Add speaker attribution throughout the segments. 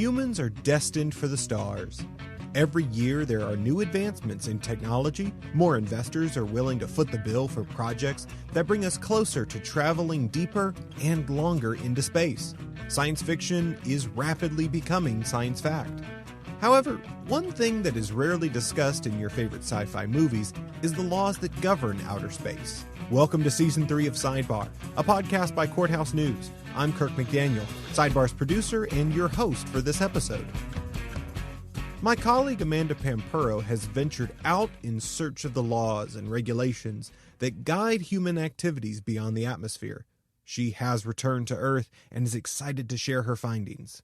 Speaker 1: Humans are destined for the stars. Every year there are new advancements in technology. More investors are willing to foot the bill for projects that bring us closer to traveling deeper and longer into space. Science fiction is rapidly becoming science fact. However, one thing that is rarely discussed in your favorite sci-fi movies is the laws that govern outer space. Welcome to Season 3 of Sidebar, a podcast by Courthouse News. I'm Kirk McDaniel, Sidebar's producer and your host for this episode. My colleague Amanda Pampuro has ventured out in search of the laws and regulations that guide human activities beyond the atmosphere. She has returned to Earth and is excited to share her findings.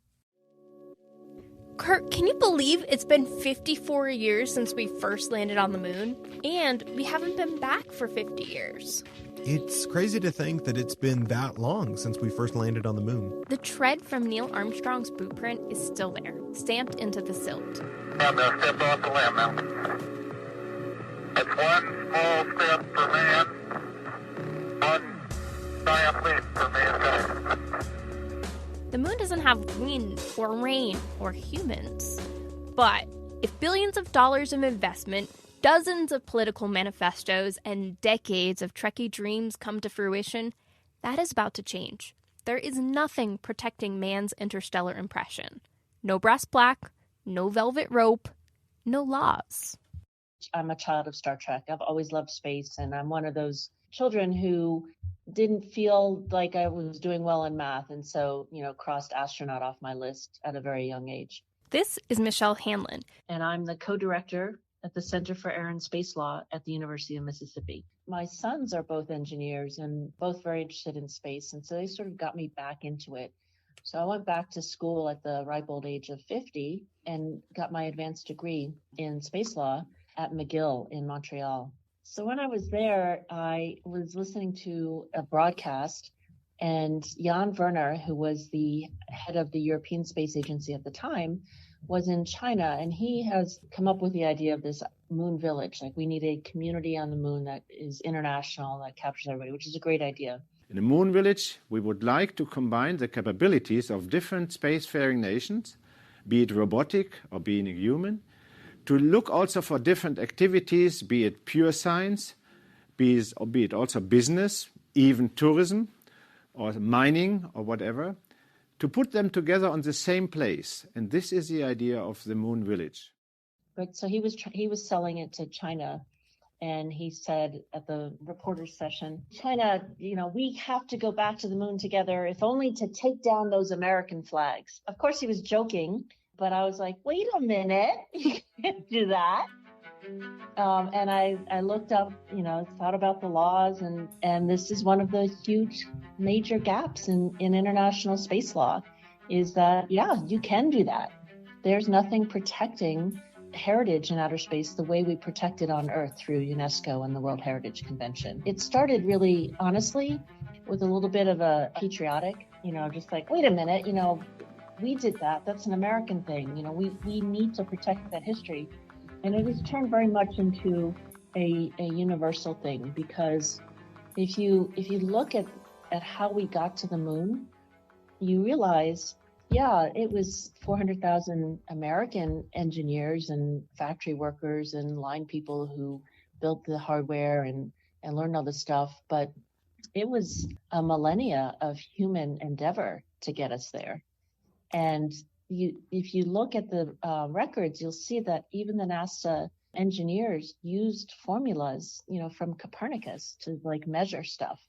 Speaker 2: Kurt, can you believe it's been 54 years since we first landed on the moon? And we haven't been back for 50 years.
Speaker 1: It's crazy to think that it's been that long since we first landed on the moon.
Speaker 2: The tread from Neil Armstrong's blueprint is still there, stamped into the silt.
Speaker 3: I'm going to step off the limb now. It's one small step for man, one giant leap for mankind.
Speaker 2: The moon doesn't have wind or rain or humans. But if billions of dollars of investment, dozens of political manifestos, and decades of Trekkie dreams come to fruition, that is about to change. There is nothing protecting man's interstellar impression. No brass plaque, no velvet rope, no laws.
Speaker 4: I'm a child of Star Trek. I've always loved space, and I'm one of those children who didn't feel like I was doing well in math, and so, crossed astronaut off my list at a very young age.
Speaker 2: This is Michelle Hanlon.
Speaker 4: And I'm the co-director at the Center for Air and Space Law at the University of Mississippi. My sons are both engineers and both very interested in space, and so they sort of got me back into it. So I went back to school at the ripe old age of 50 and got my advanced degree in space law at McGill in Montreal. So when I was there, I was listening to a broadcast, and Jan Werner, who was the head of the European Space Agency at the time, was in China, and he has come up with the idea of this moon village. Like, we need a community on the moon that is international, that captures everybody, which is a great idea.
Speaker 5: In the Moon Village, we would like to combine the capabilities of different spacefaring nations, be it robotic or being human, to look also for different activities, be it pure science, be it also business, even tourism or mining or whatever, to put them together on the same place. And this is the idea of the Moon Village.
Speaker 4: But so he was selling it to China. And he said at the reporter's session, China, we have to go back to the moon together, if only to take down those American flags. Of course, he was joking, but I was like, wait a minute, you can't do that. And I looked up, thought about the laws, and this is one of the huge major gaps in international space law, is that, you can do that. There's nothing protecting heritage in outer space the way we protect it on Earth through UNESCO and the World Heritage Convention. It started really, honestly, with a little bit of a patriotic, just like, wait a minute, we did that. That's an American thing. We need to protect that history. And it has turned very much into a universal thing, because if you look at how we got to the moon, you realize, it was 400,000 American engineers and factory workers and line people who built the hardware and learned all this stuff. But it was a millennia of human endeavor to get us there. And if you look at the records, you'll see that even the NASA engineers used formulas, from Copernicus to measure stuff.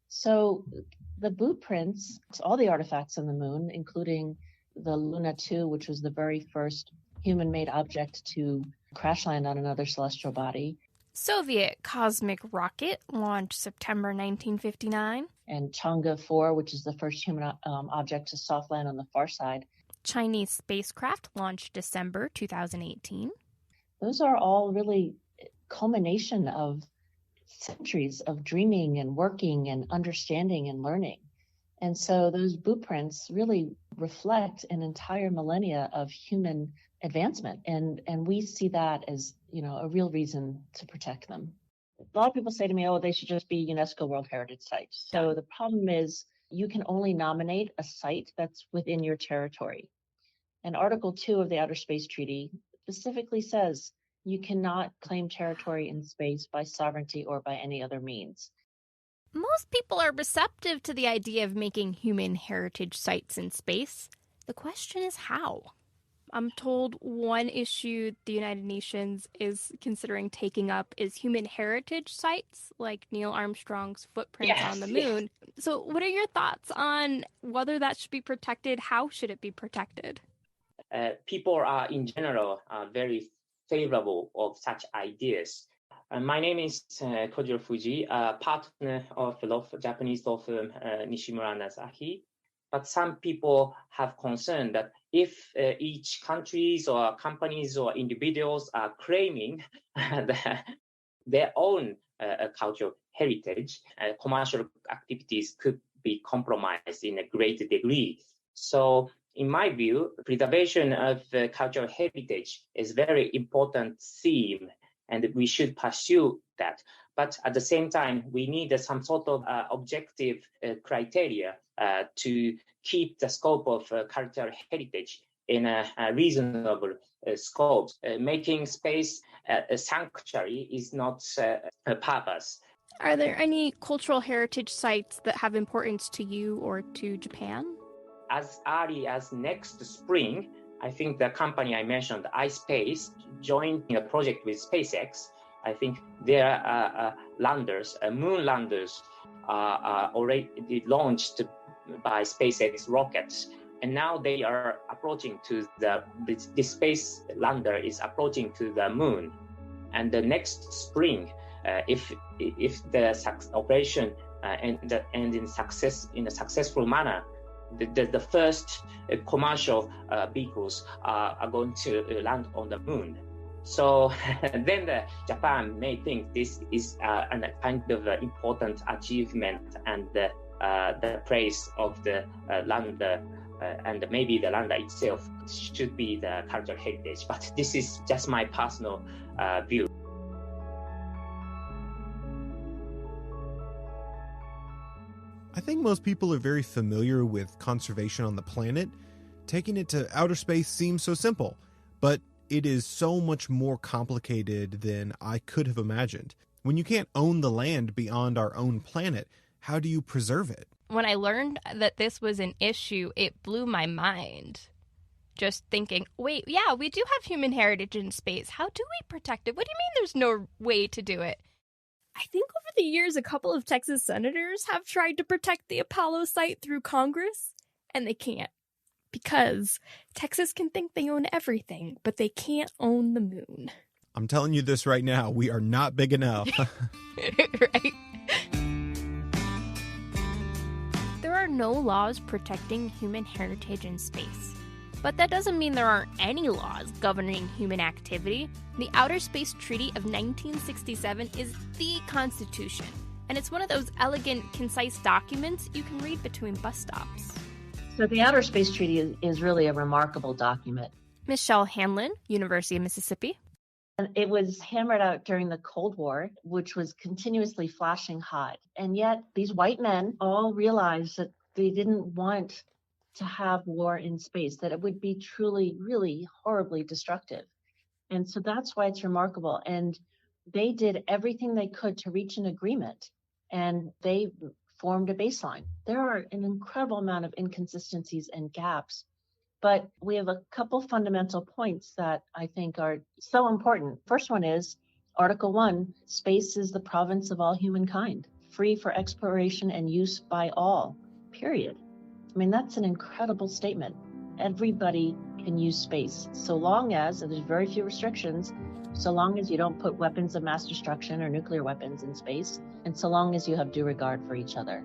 Speaker 4: So the blueprints, all the artifacts on the moon, including the Luna 2, which was the very first human-made object to crash land on another celestial body.
Speaker 2: Soviet cosmic rocket launched September 1959.
Speaker 4: And Chang'e 4, which is the first human object to soft land on the far side.
Speaker 2: Chinese spacecraft launched December 2018.
Speaker 4: Those are all really culmination of centuries of dreaming and working and understanding and learning. And so those blueprints really reflect an entire millennia of human advancement. And we see that as, a real reason to protect them. A lot of people say to me, they should just be UNESCO World Heritage Sites. So the problem is you can only nominate a site that's within your territory. And Article 2 of the Outer Space Treaty specifically says you cannot claim territory in space by sovereignty or by any other means.
Speaker 2: Most people are receptive to the idea of making human heritage sites in space. The question is how. I'm told one issue the United Nations is considering taking up is human heritage sites, like Neil Armstrong's footprints on the moon. So what are your thoughts on whether that should be protected? How should it be protected?
Speaker 6: People are, in general, very favorable of such ideas. My name is Kojiro Fuji, a partner of Japanese law firm Nishimura and Asahi. But some people have concern that if each countries or companies or individuals are claiming their own cultural heritage, commercial activities could be compromised in a great degree. So in my view, preservation of cultural heritage is a very important theme, and we should pursue that. But at the same time, we need some sort of objective criteria to keep the scope of cultural heritage in a reasonable scope. Making space a sanctuary is not a purpose.
Speaker 2: Are there any cultural heritage sites that have importance to you or to Japan?
Speaker 6: As early as next spring, I think the company I mentioned, iSpace, joined a project with SpaceX. I think their landers, moon landers, are already launched by SpaceX rockets, and now they are approaching to this space lander is approaching to the moon, and the next spring, if the operation ends in a successful manner, the first commercial vehicles are going to land on the moon. So then Japan may think this is a kind of important achievement, and the praise of the lander and maybe the lander itself should be the cultural heritage. But this is just my personal view.
Speaker 1: I think most people are very familiar with conservation on the planet. Taking it to outer space seems so simple, but it is so much more complicated than I could have imagined. When you can't own the land beyond our own planet, how do you preserve it?
Speaker 2: When I learned that this was an issue, it blew my mind. Just thinking, wait, yeah, we do have human heritage in space. How do we protect it? What do you mean there's no way to do it? I think over the years, a couple of Texas senators have tried to protect the Apollo site through Congress, and they can't. Because Texas can think they own everything, but they can't own the moon.
Speaker 1: I'm telling you this right now, we are not big enough.
Speaker 2: Right? There are no laws protecting human heritage in space. But that doesn't mean there aren't any laws governing human activity. The Outer Space Treaty of 1967 is the Constitution, and it's one of those elegant, concise documents you can read between bus stops.
Speaker 4: So the Outer Space Treaty is really a remarkable document.
Speaker 2: Michelle Hanlon, University of Mississippi.
Speaker 4: And it was hammered out during the Cold War, which was continuously flashing hot. And yet these white men all realized that they didn't want to have war in space, that it would be truly, really horribly destructive. And so that's why it's remarkable. And they did everything they could to reach an agreement, and they formed a baseline. There are an incredible amount of inconsistencies and gaps, but we have a couple fundamental points that I think are so important. First one is Article 1, space is the province of all humankind, free for exploration and use by all, period. I mean, that's an incredible statement. Everybody can use space, so long as, and there's very few restrictions, so long as you don't put weapons of mass destruction or nuclear weapons in space, and so long as you have due regard for each other.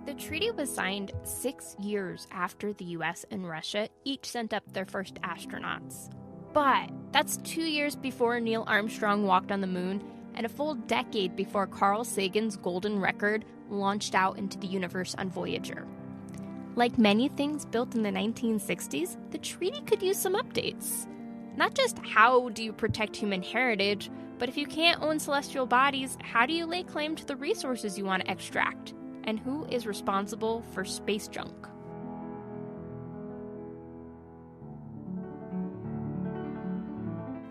Speaker 2: The treaty was signed 6 years after the US and Russia each sent up their first astronauts. But that's 2 years before Neil Armstrong walked on the moon, and a full decade before Carl Sagan's golden record launched out into the universe on Voyager. Like many things built in the 1960s, the treaty could use some updates. Not just how do you protect human heritage, but if you can't own celestial bodies, how do you lay claim to the resources you want to extract? And who is responsible for space junk?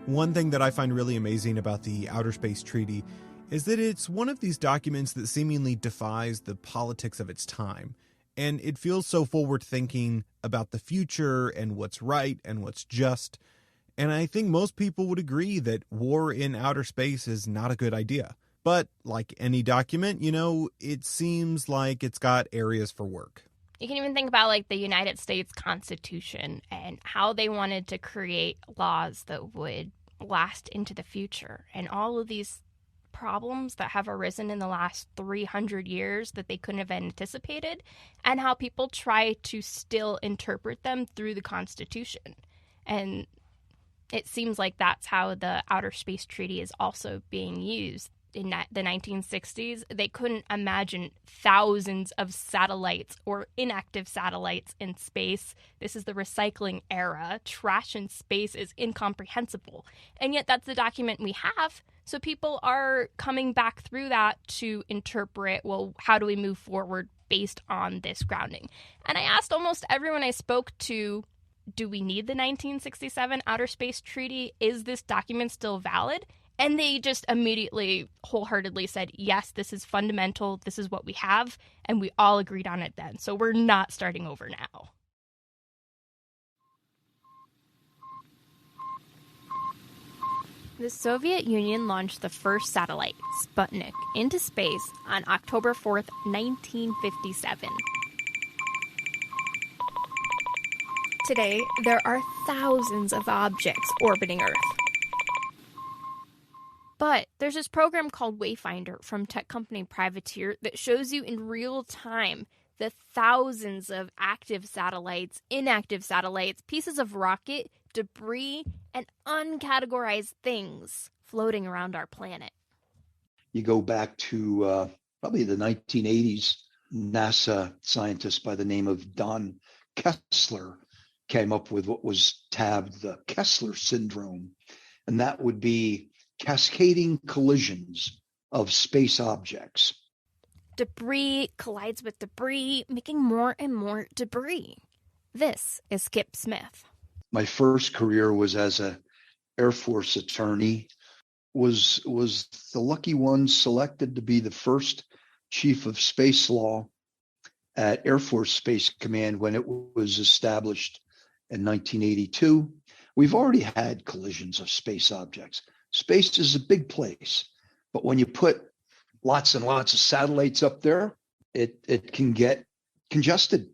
Speaker 1: One thing that I find really amazing about the Outer Space Treaty is that it's one of these documents that seemingly defies the politics of its time. And it feels so forward-thinking about the future and what's right and what's just. And I think most people would agree that war in outer space is not a good idea. But like any document, it seems like it's got areas for work.
Speaker 2: You can even think about like the United States Constitution and how they wanted to create laws that would last into the future. And all of these problems that have arisen in the last 300 years that they couldn't have anticipated, and how people try to still interpret them through the Constitution. And it seems like that's how the Outer Space Treaty is also being used. In the 1960s, they couldn't imagine thousands of satellites or inactive satellites in space. This is the recycling era. Trash in space is incomprehensible. And yet that's the document we have. So people are coming back through that to interpret, well, how do we move forward based on this grounding? And I asked almost everyone I spoke to, do we need the 1967 Outer Space Treaty? Is this document still valid? And they just immediately, wholeheartedly said, yes, this is fundamental. This is what we have. And we all agreed on it then. So we're not starting over now. The Soviet Union launched the first satellite, Sputnik, into space on October 4th, 1957. Today, there are thousands of objects orbiting Earth. But there's this program called Wayfinder from tech company Privateer that shows you in real time the thousands of active satellites, inactive satellites, pieces of rocket, debris, and uncategorized things floating around our planet.
Speaker 7: You go back to probably the 1980s, NASA scientist by the name of Don Kessler came up with what was tabbed the Kessler syndrome. And that would be cascading collisions of space objects.
Speaker 2: Debris collides with debris, making more and more debris. This is Skip Smith.
Speaker 7: My first career was as an Air Force attorney, was the lucky one selected to be the first chief of space law at Air Force Space Command when it was established in 1982. We've already had collisions of space objects. Space is a big place, but when you put lots and lots of satellites up there, it can get congested.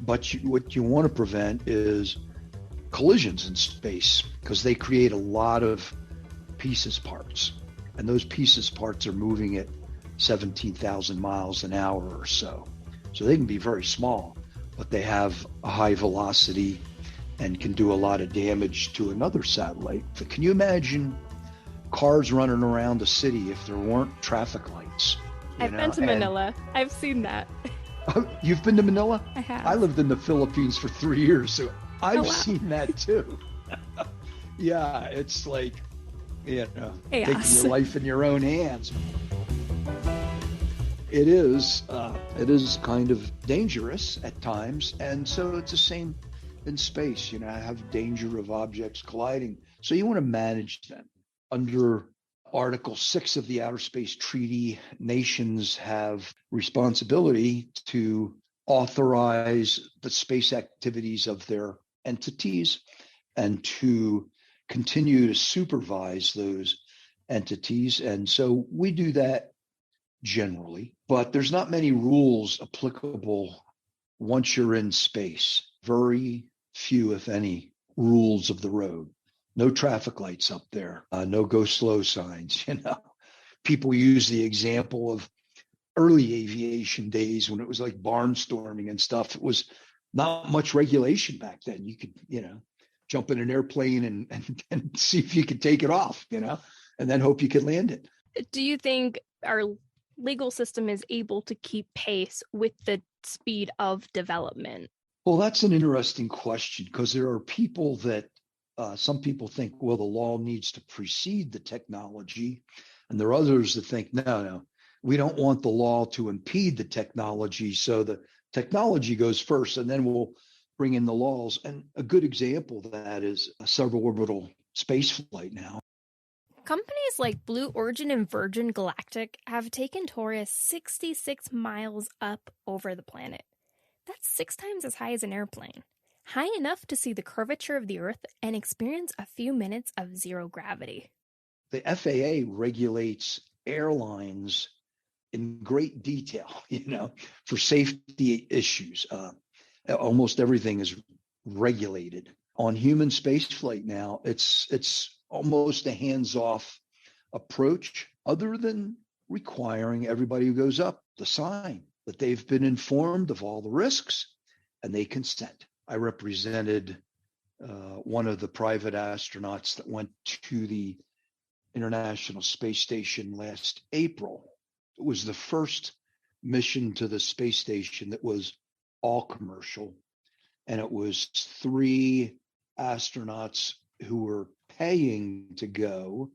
Speaker 7: But what you want to prevent is collisions in space, because they create a lot of pieces parts. And those pieces parts are moving at 17,000 miles an hour or so. So they can be very small, but they have a high velocity and can do a lot of damage to another satellite. But can you imagine cars running around a city if there weren't traffic lights?
Speaker 2: I've been to Manila. I've seen that.
Speaker 7: You've been to Manila?
Speaker 2: I have.
Speaker 7: I lived in the Philippines for 3 years, so I've seen that too. Yeah, it's like, taking your life in your own hands. It is kind of dangerous at times, and so it's the same in space. I have danger of objects colliding, so you want to manage them. Under Article 6 of the Outer Space Treaty, nations have responsibility to authorize the space activities of their entities and to continue to supervise those entities. And so we do that generally, but there's not many rules applicable once you're in space. Very few, if any, rules of the road. No traffic lights up there, no go slow signs. People use the example of early aviation days when it was like barnstorming and stuff. It was not much regulation back then. You could, jump in an airplane and see if you could take it off, and then hope you could land it.
Speaker 2: Do you think our legal system is able to keep pace with the speed of development?
Speaker 7: Well, that's an interesting question, because there are people that some people think, well, the law needs to precede the technology. And there are others that think, no, we don't want the law to impede the technology. So the technology goes first, and then we'll bring in the laws. And a good example of that is a suborbital space flight now.
Speaker 2: Companies like Blue Origin and Virgin Galactic have taken Taurus 66 miles up over the planet. That's 6 times as high as an airplane. High enough to see the curvature of the Earth and experience a few minutes of zero gravity.
Speaker 7: The FAA regulates airlines in great detail, for safety issues. Almost everything is regulated. On human spaceflight now, it's almost a hands-off approach, other than requiring everybody who goes up to sign that they've been informed of all the risks and they consent. I represented one of the private astronauts that went to the International Space Station last April. It was the first mission to the space station that was all commercial, and it was 3 astronauts who were paying to go,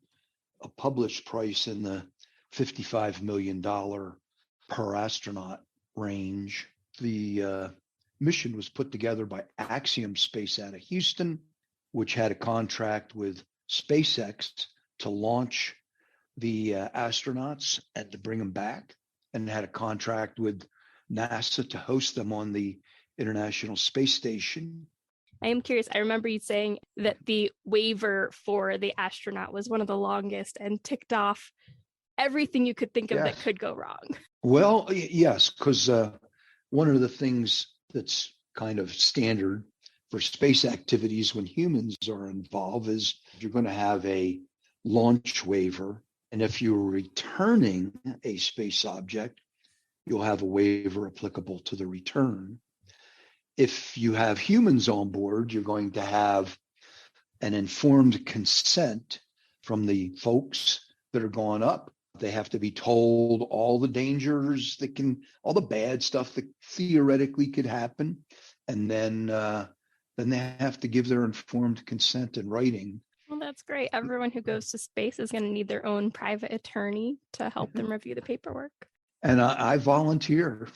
Speaker 7: a published price in the $55 million per astronaut range. The mission was put together by Axiom Space out of Houston, which had a contract with SpaceX to launch the astronauts and to bring them back, and had a contract with NASA to host them on the International Space Station.
Speaker 2: I am curious. I remember you saying that the waiver for the astronaut was one of the longest and ticked off everything you could think of that could go wrong.
Speaker 7: Well, yes, because one of the things that's kind of standard for space activities when humans are involved is you're going to have a launch waiver. And if you're returning a space object, you'll have a waiver applicable to the return. If you have humans on board, you're going to have an informed consent from the folks that are going up. They have to be told all the dangers all the bad stuff that theoretically could happen. And then they have to give their informed consent in writing.
Speaker 2: Well, that's great. Everyone who goes to space is going to need their own private attorney to help them review the paperwork.
Speaker 7: And I volunteer.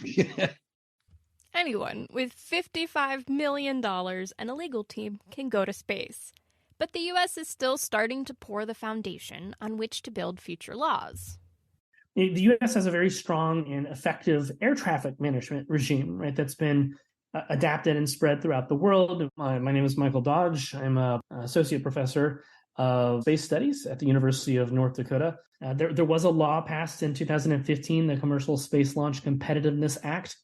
Speaker 2: Anyone with $55 million and a legal team can go to space. But the U.S. is still starting to pour the foundation on which to build future laws.
Speaker 8: The U.S. has a very strong and effective air traffic management regime, right, that's been adapted and spread throughout the world. My name is Michael Dodge. I'm an associate professor of space studies at the University of North Dakota. There was a law passed in 2015, the Commercial Space Launch Competitiveness Act,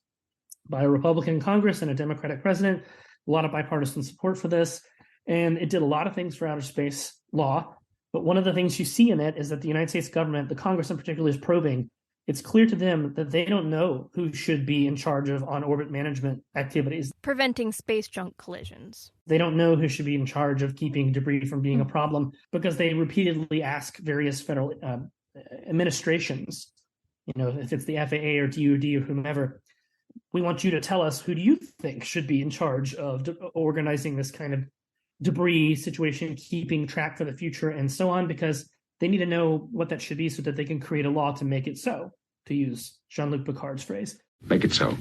Speaker 8: by a Republican Congress and a Democratic president. A lot of bipartisan support for this. And it did a lot of things for outer space law. But one of the things you see in it is that the United States government, the Congress in particular, is probing. It's clear to them that they don't know who should be in charge of on-orbit management activities.
Speaker 2: Preventing space junk collisions.
Speaker 8: They don't know who should be in charge of keeping debris from being a problem because they repeatedly ask various federal administrations, if it's the FAA or DoD or whomever, we want you to tell us, who do you think should be in charge of organizing this kind of debris situation, keeping track for the future, and so on, because they need to know what that should be so that they can create a law to make it so, to use Jean-Luc Picard's phrase.
Speaker 9: Make it so.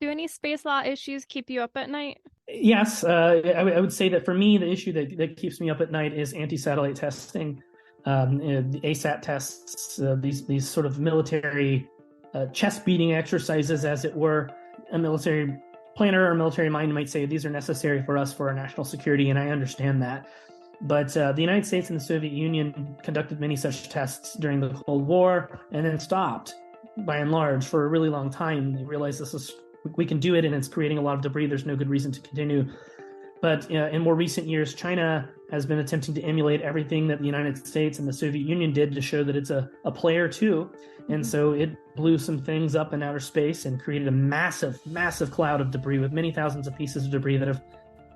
Speaker 2: Do any space law issues keep you up at night?
Speaker 8: Yes. I would say that for me, the issue that keeps me up at night is anti-satellite testing, the ASAT tests, these sort of military chest-beating exercises, as it were. A military planner or military mind might say these are necessary for us for our national security, and I understand that. But the United States and the Soviet Union conducted many such tests during the Cold War and then stopped, by and large, for a really long time. They realized we can do it, and it's creating a lot of debris. There's no good reason to continue. But in more recent years, China has been attempting to emulate everything that the United States and the Soviet Union did to show that it's a player too. And so it blew some things up in outer space and created a massive, massive cloud of debris with many thousands of pieces of debris that have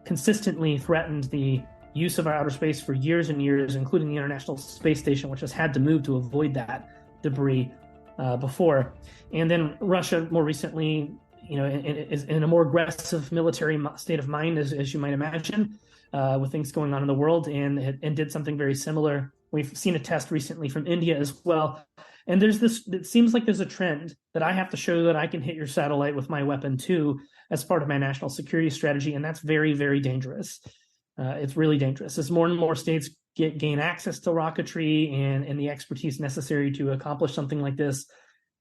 Speaker 8: consistently threatened the use of our outer space for years and years, including the International Space Station, which has had to move to avoid that debris before. And then Russia more recently, is in a more aggressive military state of mind, as you might imagine, with things going on in the world, and did something very similar. We've seen a test recently from India as well. And it seems like there's a trend that I have to show that I can hit your satellite with my weapon too, as part of my national security strategy. And that's very, very dangerous. It's really dangerous. As more and more states gain access to rocketry and the expertise necessary to accomplish something like this,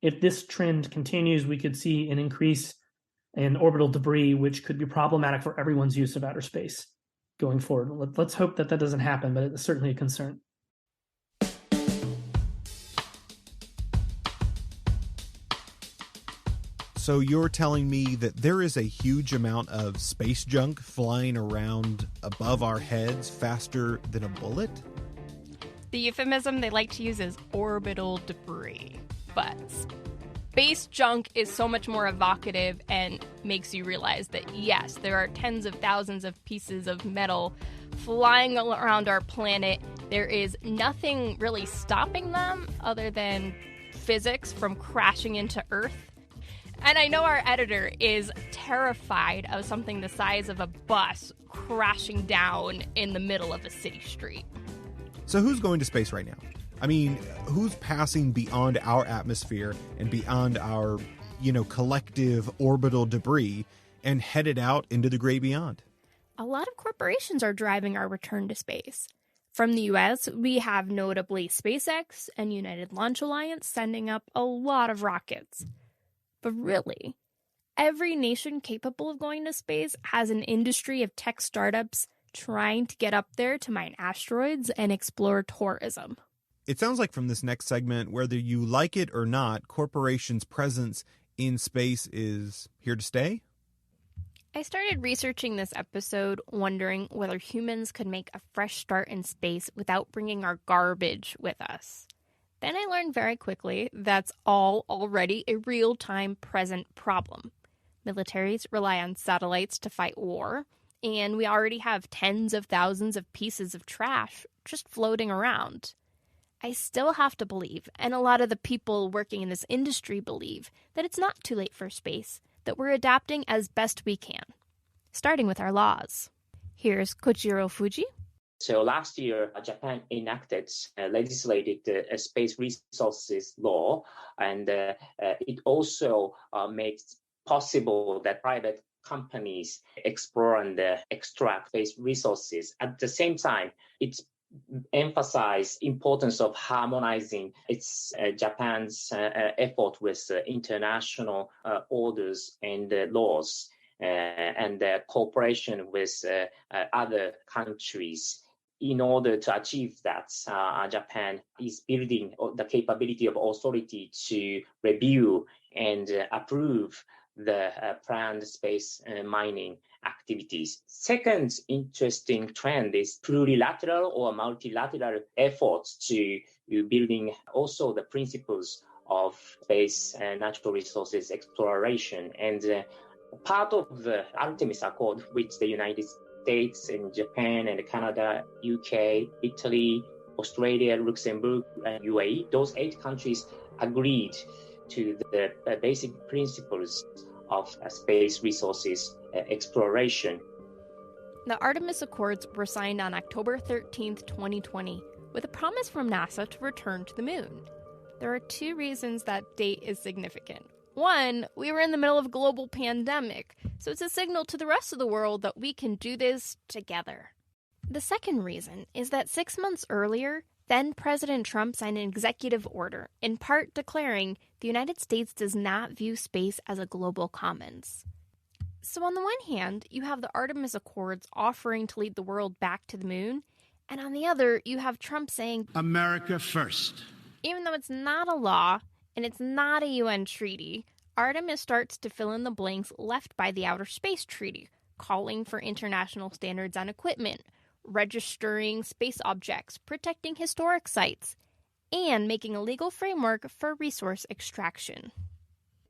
Speaker 8: if this trend continues, we could see an increase in orbital debris, which could be problematic for everyone's use of outer space going forward. Let's hope that doesn't happen, but it's certainly a concern.
Speaker 1: So you're telling me that there is a huge amount of space junk flying around above our heads faster than a bullet?
Speaker 2: The euphemism they like to use is orbital debris, but space junk is so much more evocative and makes you realize that, yes, there are tens of thousands of pieces of metal flying around our planet. There is nothing really stopping them other than physics from crashing into Earth. And I know our editor is terrified of something the size of a bus crashing down in the middle of a city street.
Speaker 1: So who's going to space right now? I mean, who's passing beyond our atmosphere and beyond our, collective orbital debris and headed out into the great beyond?
Speaker 2: A lot of corporations are driving our return to space. From the U.S., we have notably SpaceX and United Launch Alliance sending up a lot of rockets. But really, every nation capable of going to space has an industry of tech startups trying to get up there to mine asteroids and explore tourism.
Speaker 1: It sounds like from this next segment, whether you like it or not, corporations' presence in space is here to stay?
Speaker 2: I started researching this episode wondering whether humans could make a fresh start in space without bringing our garbage with us. Then I learned very quickly that's all already a real-time present problem. Militaries rely on satellites to fight war, and we already have tens of thousands of pieces of trash just floating around. I still have to believe, and a lot of the people working in this industry believe, that it's not too late for space, that we're adapting as best we can, starting with our laws. Here's Kojiro Fuji.
Speaker 6: So last year, Japan legislated a space resources law, and it also makes possible that private companies explore and extract space resources. At the same time, it's emphasized importance of harmonizing Japan's effort with international orders and laws and cooperation with other countries. In order to achieve that, Japan is building the capability of authority to review and approve the planned space mining activities. Second interesting trend is plurilateral or multilateral efforts to building also the principles of space and natural resources exploration. And part of the Artemis Accord, which the United States and Japan and Canada, UK, Italy, Australia, Luxembourg, and UAE, those 8 countries agreed to the basic principles of space resources exploration.
Speaker 2: The Artemis Accords were signed on October 13th, 2020, with a promise from NASA to return to the moon. There are 2 reasons that date is significant. One, we were in the middle of a global pandemic, so it's a signal to the rest of the world that we can do this together. The second reason is that 6 months earlier, then President Trump signed an executive order, in part declaring the United States does not view space as a global commons. So on the one hand, you have the Artemis Accords offering to lead the world back to the moon, and on the other, you have Trump saying,
Speaker 9: America first.
Speaker 2: Even though it's not a law, and it's not a UN treaty, Artemis starts to fill in the blanks left by the Outer Space Treaty, calling for international standards on equipment, registering space objects, protecting historic sites, and making a legal framework for resource extraction.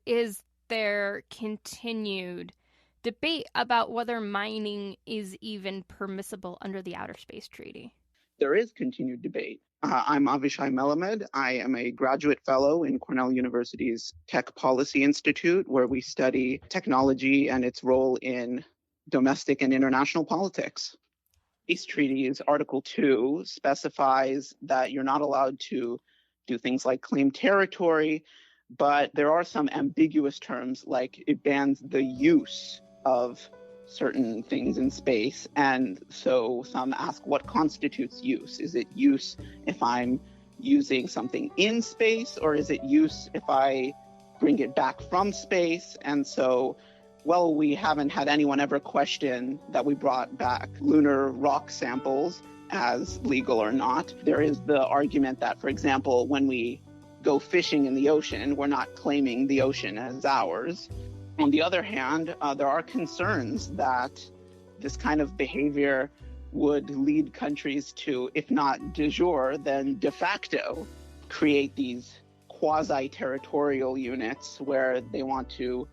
Speaker 2: Is there continued debate about whether mining is even permissible under the Outer Space Treaty?
Speaker 10: There is continued debate. I'm Avishai Melamed. I am a graduate fellow in Cornell University's Tech Policy Institute, where we study technology and its role in domestic and international politics. Space Treaty's Article 2 specifies that you're not allowed to do things like claim territory, but there are some ambiguous terms, like it bans the use of certain things in space. And so some ask, what constitutes use? Is it use if I'm using something in space, or is it use if I bring it back from space? And so, well, we haven't had anyone ever question that we brought back lunar rock samples as legal or not. There is the argument that, for example, when we go fishing in the ocean, we're not claiming the ocean as ours. On the other hand, there are concerns that this kind of behavior would lead countries to, if not de jure, then de facto, create these quasi-territorial units where they want to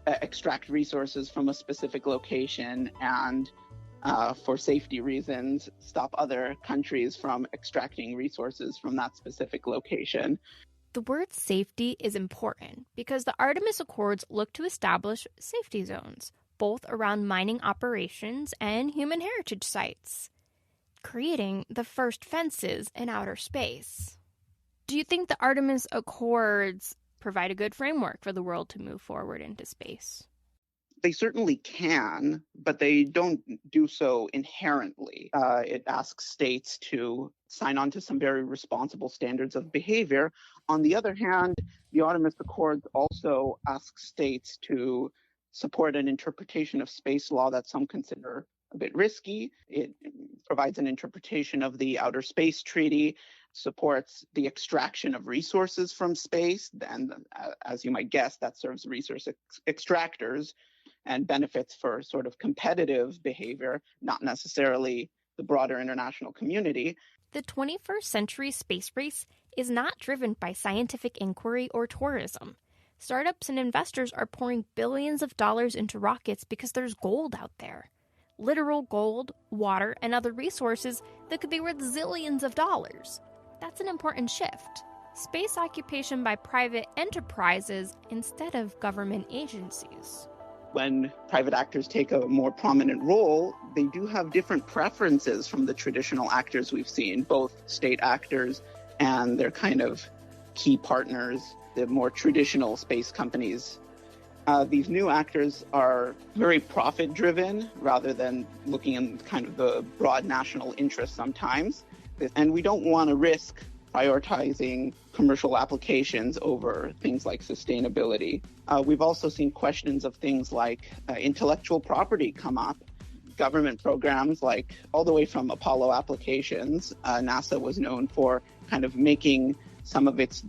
Speaker 10: extract resources from a specific location and, for safety reasons, stop other countries from extracting resources from that specific location.
Speaker 2: The word safety is important because the Artemis Accords look to establish safety zones, both around mining operations and human heritage sites, creating the first fences in outer space. Do you think the Artemis Accords provide a good framework for the world to move forward into space?
Speaker 10: They certainly can, but they don't do so inherently. It asks states to sign on to some very responsible standards of behavior. On the other hand, the Artemis Accords also ask states to support an interpretation of space law that some consider a bit risky. It provides an interpretation of the Outer Space Treaty, supports the extraction of resources from space, and as you might guess, that serves resource extractors and benefits for sort of competitive behavior, not necessarily the broader international community.
Speaker 2: The 21st century space race is not driven by scientific inquiry or tourism. Startups and investors are pouring billions of dollars into rockets because there's gold out there. Literal gold, water, and other resources that could be worth zillions of dollars. That's an important shift. Space occupation by private enterprises instead of government agencies.
Speaker 10: When private actors take a more prominent role, they do have different preferences from the traditional actors we've seen, both state actors and their kind of key partners, the more traditional space companies. These new actors are very profit-driven rather than looking in kind of the broad national interest sometimes. And we don't want to risk prioritizing commercial applications over things like sustainability. We've also seen questions of things like intellectual property come up. Government programs, like all the way from Apollo applications, NASA was known for kind of making some of its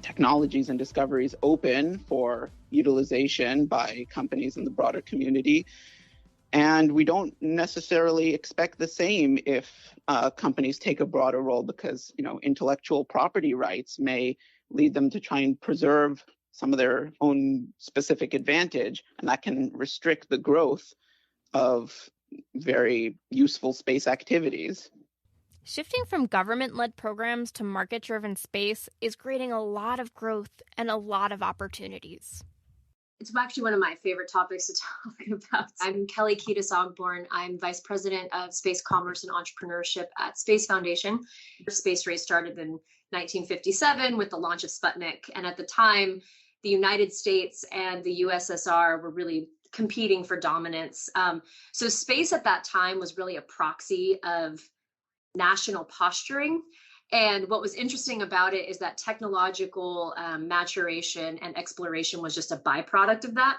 Speaker 10: technologies and discoveries open for utilization by companies in the broader community. And we don't necessarily expect the same if companies take a broader role, because, intellectual property rights may lead them to try and preserve some of their own specific advantage, and that can restrict the growth of very useful space activities.
Speaker 2: Shifting from government-led programs to market-driven space is creating a lot of growth and a lot of opportunities.
Speaker 9: It's actually one of my favorite topics to talk about. I'm Kelly Kiedis-Ogborn. I'm Vice President of Space Commerce and Entrepreneurship at Space Foundation. The space race started in 1957 with the launch of Sputnik. And at the time, the United States and the USSR were really competing for dominance. So space at that time was really a proxy of national posturing. And what was interesting about it is that technological maturation and exploration was just a byproduct of that.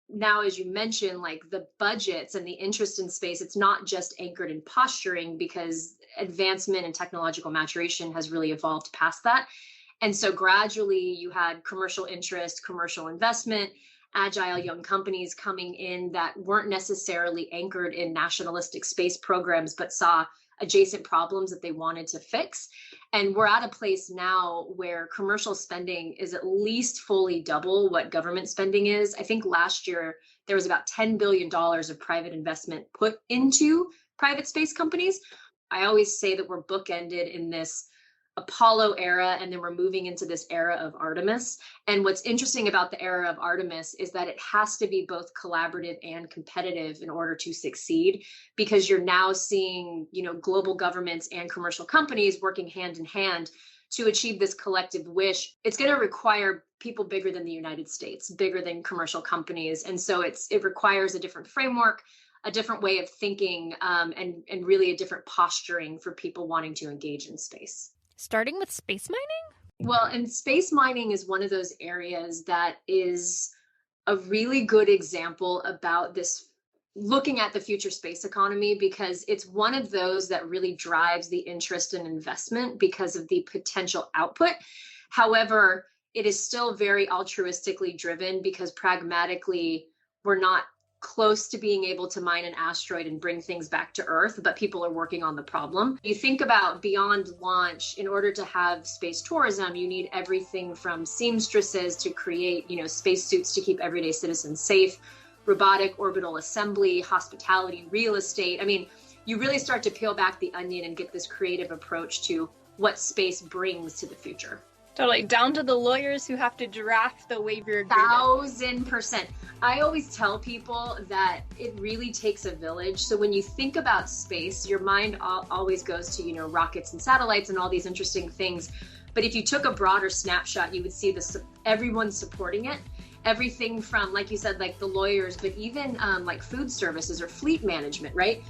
Speaker 9: Now, as you mentioned, like the budgets and the interest in space, it's not just anchored in posturing, because advancement and technological maturation has really evolved past that. And so gradually you had commercial interest, commercial investment, agile young companies coming in that weren't necessarily anchored in nationalistic space programs, but saw adjacent problems that they wanted to fix. And we're at a place now where commercial spending is at least fully double what government spending is. I think last year there was about $10 billion of private investment put into private space companies. I always say that we're bookended in this Apollo era, and then we're moving into this era of Artemis. And what's interesting about the era of Artemis is that it has to be both collaborative and competitive in order to succeed, because you're now seeing, global governments and commercial companies working hand in hand to achieve this collective wish, it's going to require people bigger than the United States, bigger than commercial companies. And so it requires a different framework, a different way of thinking, and really a different posturing for people wanting to engage in space.
Speaker 2: Starting with space mining?
Speaker 9: Well, and space mining is one of those areas that is a really good example about this, looking at the future space economy, because it's one of those that really drives the interest and investment because of the potential output. However, it is still very altruistically driven because pragmatically, we're not close to being able to mine an asteroid and bring things back to Earth, but people are working on the problem. You think about beyond launch, in order to have space tourism, you need everything from seamstresses to create, spacesuits to keep everyday citizens safe, robotic orbital assembly, hospitality, real estate. I mean, you really start to peel back the onion and get this creative approach to what space brings to the future.
Speaker 2: Totally. Down to the lawyers who have to draft the waiver agreement.
Speaker 9: 1,000%. I always tell people that it really takes a village. So when you think about space, your mind always goes to, rockets and satellites and all these interesting things. But if you took a broader snapshot, you would see everyone supporting it. Everything from, like you said, like the lawyers, but even like food services or fleet management, right?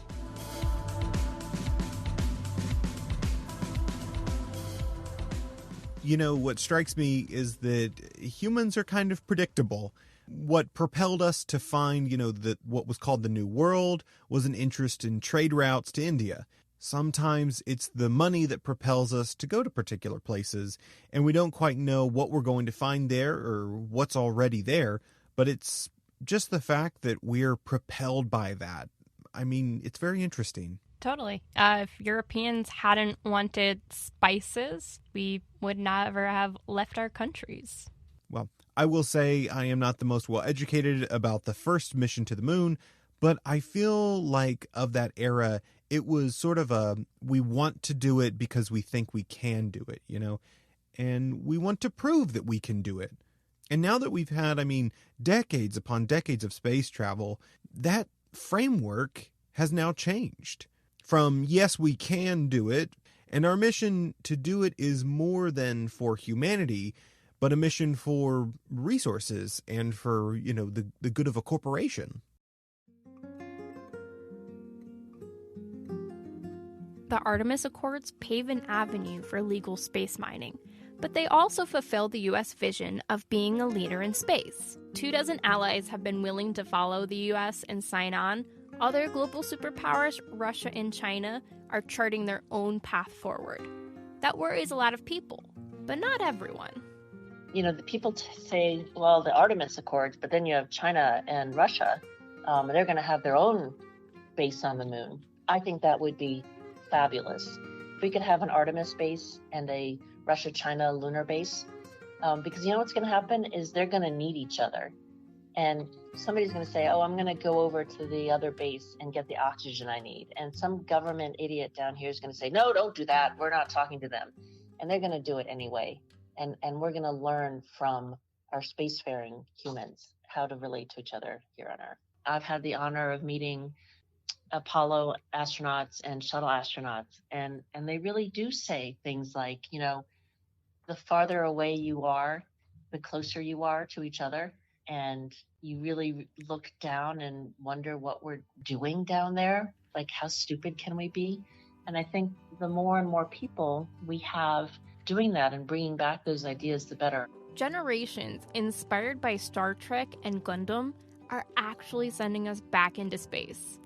Speaker 1: What strikes me is that humans are kind of predictable. What propelled us to find, what was called the New World was an interest in trade routes to India. Sometimes it's the money that propels us to go to particular places, and we don't quite know what we're going to find there or what's already there, but it's just the fact that we're propelled by that. I mean, it's very interesting.
Speaker 2: Totally. If Europeans hadn't wanted spices, we would never have left our countries.
Speaker 1: Well, I will say I am not the most well-educated about the first mission to the moon, but I feel like of that era, it was sort of we want to do it because we think we can do it, and we want to prove that we can do it. And now that we've had, decades upon decades of space travel, that framework has now changed. From, yes, we can do it, and our mission to do it is more than for humanity, but a mission for resources and for, the good of a corporation.
Speaker 2: The Artemis Accords pave an avenue for legal space mining, but they also fulfill the U.S. vision of being a leader in space. 24 allies have been willing to follow the U.S. and sign on. Other global superpowers, Russia and China, are charting their own path forward. That worries a lot of people, but not everyone.
Speaker 4: The people say, well, the Artemis Accords, but then you have China and Russia, and they're going to have their own base on the moon. I think that would be fabulous. If we could have an Artemis base and a Russia-China lunar base, because what's going to happen is they're going to need each other. And somebody's going to say, oh, I'm going to go over to the other base and get the oxygen I need. And some government idiot down here is going to say, no, don't do that. We're not talking to them. And they're going to do it anyway. And we're going to learn from our spacefaring humans how to relate to each other here on Earth. I've had the honor of meeting Apollo astronauts and shuttle astronauts. And they really do say things like, the farther away you are, the closer you are to each other. And you really look down and wonder what we're doing down there. Like, how stupid can we be? And I think the more and more people we have doing that and bringing back those ideas, the better.
Speaker 2: Generations inspired by Star Trek and Gundam are actually sending us back into space.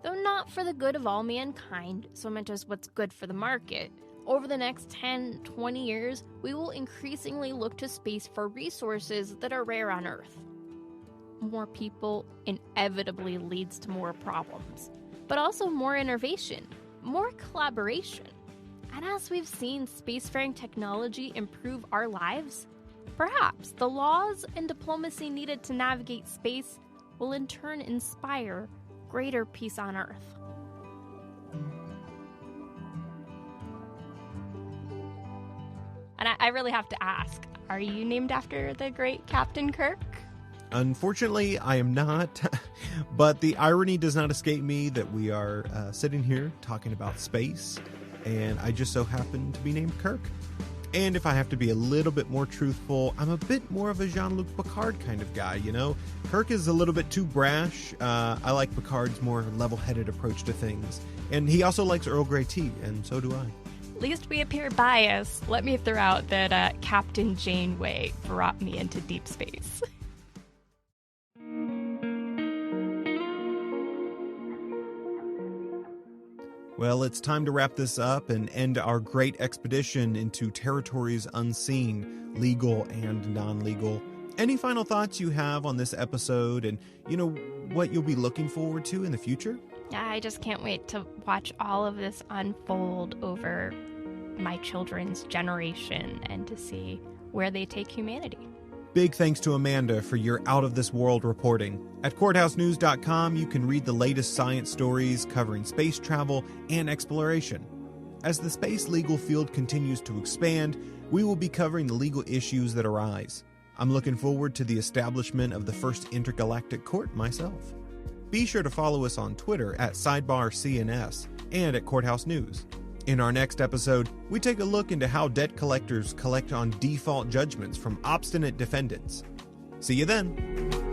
Speaker 2: Though not for the good of all mankind, so much as what's good for the market. Over the next 10, 20 years, we will increasingly look to space for resources that are rare on Earth. More people inevitably leads to more problems, but also more innovation, more collaboration. And as we've seen spacefaring technology improve our lives, perhaps the laws and diplomacy needed to navigate space will in turn inspire greater peace on Earth. And I really have to ask, are you named after the great Captain Kirk?
Speaker 1: Unfortunately, I am not, but the irony does not escape me that we are sitting here talking about space, and I just so happen to be named Kirk. And if I have to be a little bit more truthful, I'm a bit more of a Jean-Luc Picard kind of guy, you know? Kirk is a little bit too brash. I like Picard's more level-headed approach to things. And he also likes Earl Grey tea, and so do I.
Speaker 2: Least we appear biased. Let me throw out that Captain Janeway brought me into deep space.
Speaker 1: Well, it's time to wrap this up and end our great expedition into territories unseen, legal and non-legal. Any final thoughts you have on this episode and, you know, what you'll be looking forward to in the future?
Speaker 2: I just can't wait to watch all of this unfold over my children's generation and to see where they take humanity.
Speaker 1: Big thanks to Amanda for your out-of-this-world reporting. At courthousenews.com, you can read the latest science stories covering space travel and exploration. As the space legal field continues to expand, we will be covering the legal issues that arise. I'm looking forward to the establishment of the first intergalactic court myself. Be sure to follow us on Twitter at Sidebar CNS and at Courthouse News. In our next episode, we take a look into how debt collectors collect on default judgments from obstinate defendants. See you then!